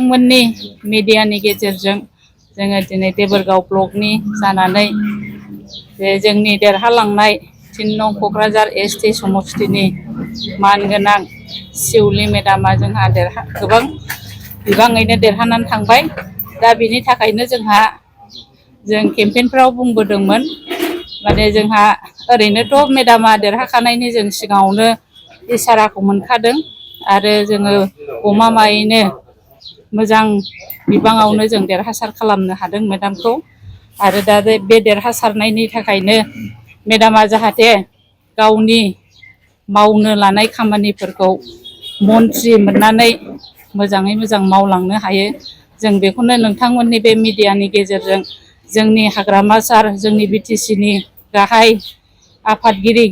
नोंथांमोननि मिडियानि गेजेरजों जोङो दिनै देबोरगाव ब्लकनि जानानै जे जोंनि देरहालांनाय 3 नं क'क्राझार एसटि समष्टिनि मानगोनां सिउलि मेडामा जोंहा गोबां बिबाङैनो देरहानानै थांबाय। दा बिनि थाखायनो जों केम्पेइनफ्राव बुंबोदोंमोन माने जोंहा ओरैनोथ' मेडामा देरहाखानायनि जों सिगाङावनो इसाराखौ मोनखादों आरो जोङो गमामायैनो मोजां बिबाङावनो जों देरहासार खालामनो हादों मेडामखौ। आरो दा बे देरहासारनायनि थाखायनो मेडामा जाहाथे गावनि मावनो लानाय खामानिफोरखौ मन्थ्रि मोननानै मोजाङै मोजां मावलांनो हायो। जों बेखौनो नोंथांमोननि बे मिडियानि गेजेरजों जोंनि हाग्रामा सार जोंनि बिटिसिनि गाहाय आफादगिरि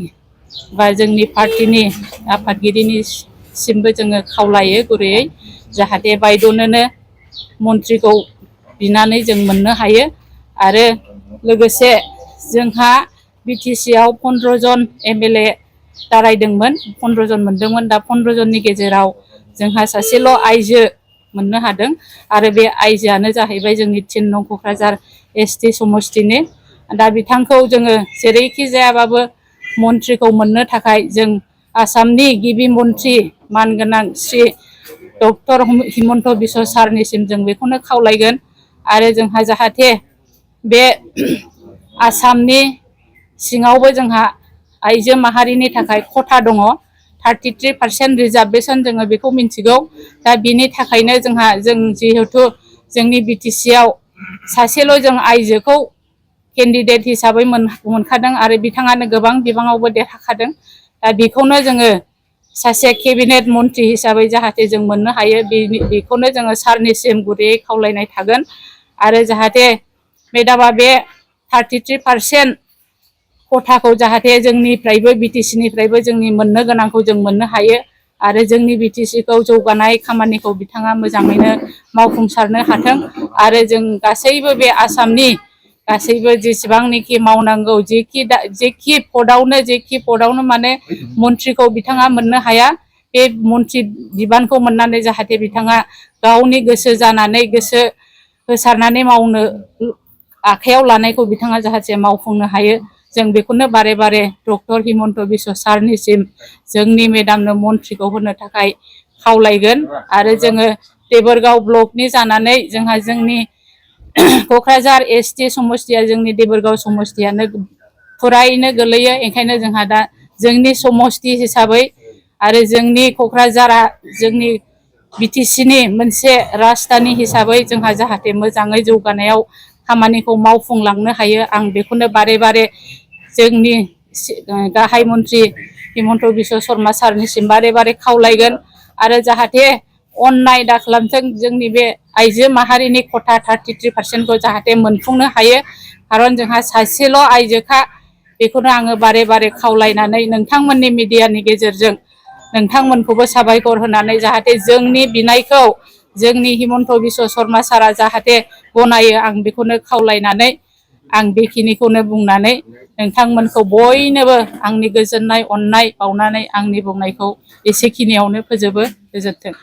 बा जोंनि पार्टिनि आफादगिरिनिसिमबो जोङो खावलायो गुरैयै जाहाथे बायद'नोनो मन्थ्रिखौ बिनानै जों मोननो हायो। आरो लोगोसे जोंहा बिटिसिआव 15 जन एमएलए दारायदोंमोन, 15 जन मोनदोंमोन। दा 15 जननि गेजेराव जोंहा सासेल' आइजो मोननो हादों आरो बे आइजोआनो जाहैबाय जोंनि 3 नं क'क्राझार एसटि समष्टिनि। दा बिथांखौ जोङो जेरैखि जायाबाबो मन्थ्रिखौ मोननो थाखाय जों आसामनि गिबि मन्थ्रि मानगोनां श्री डक्टर हिमन्त बिश्व सारनिसिम जों बेखौनो खावलायगोन। आरो जोंहा जाहाथे बे आसामनि सिङावबो जोंहा आइजो माहारिनि थाखाय खथा दङ, 33% रिजार्भेसन जोङो बेखौ मिन्थिगौ। दा बिनि थाखायनो जों जिहेथु जोंनि बिटिसिआव सासेल' जों आइजोखौ केन्डिडेट हिसाबै मोनखादों आरो बिथाङानो गोबां बिबाङावबो देरहाखादों। दा बेखौनो जोङो सासे केबिनेट मन्थ्रि हिसाबै जाहाथे जों मोननो हायो, बेखौनो जोङो सारनिसिम गुरैयै खावलायनाय थागोन। आरो जाहाथे मेडामा बे 33% खथाखौ जाहाथे जोंनिफ्रायबो बिटिसिनिफ्रायबो जोंनि मोननो गोनांखौ जों मोननो हायो। आरो जोंनि बिटिसिखौ जौगानाय खामानिखौ बिथाङा मोजाङैनो मावफुंसारनो हाथों। आरो जों गासैबो बे आसामनि गासैबो जेसेबांनाखि मावनांगौ जेखि पदआवनो माने मन्थ्रिखौ बिथाङा मोननो हाया, बे मन्थ्रि बिबानखौ मोननानै जाहाथे बिथाङा गावनि गोसो जानानै गोसो होसारनानै मावनो आखायाव लानायखौ बिथाङा जाहाथे मावफुंनो हायो। जों बेखौनो बारे बारे डक्टर हिमन्त बिश्व सारनिसिम जोंनि मेडामनो मन्थ्रिखौ होनो थाखाय खावलायगोन। आरो जोङो देबोरगाव ब्लकनि जानानै जोंहा जोंनि क'क्राझार एसटि समष्टिया जोंनि देबोरगाव समष्टियानो फुरायैनो गोलैयो। ओंखायनो जोंहा दा जोंनि समष्टि हिसाबै आरो जोंनि क'क्राझारा जोंनि बिटिसिनि मोनसे राजधानि हिसाबै जोंहा जाहाथे मोजाङै जौगानायाव खामानिखौ मावफुंलांनो हायो, आं बेखौनो बारे बारे जोंनि गाहाय मन्थ्रि हिमन्त बिश्व शर्मा सारनिसिम बारे बारे खावलायगोन। आरो जाहाथे अननाय दाखालामथों, जोंनि बे आइजो माहारिनि खथा 33%खौ जाहाथे मोनफुंनो हायो। खारन जोंहा सासेल' आइजोखा, बेखौनो आङो बारे बारे खावलायनानै नोंथांमोननि मिडियानि गेजेरजों नोंथांमोनखौबो साबायखर होनानै जाहाथे जोंनि बिनायखौ जोंनि हिमन्त बिश्व शर्मा सारा जाहाथे गनायो, आं बेखौनो खावलायनानै आं बेखिनिखौनो बुंनानै नोंथांमोनखौ बयनोबो आंनि गोजोननाय अननाय बावनानै आंनि बुंनायखौ एसेखिनियावनो फोजोबो। गोजोन्थों।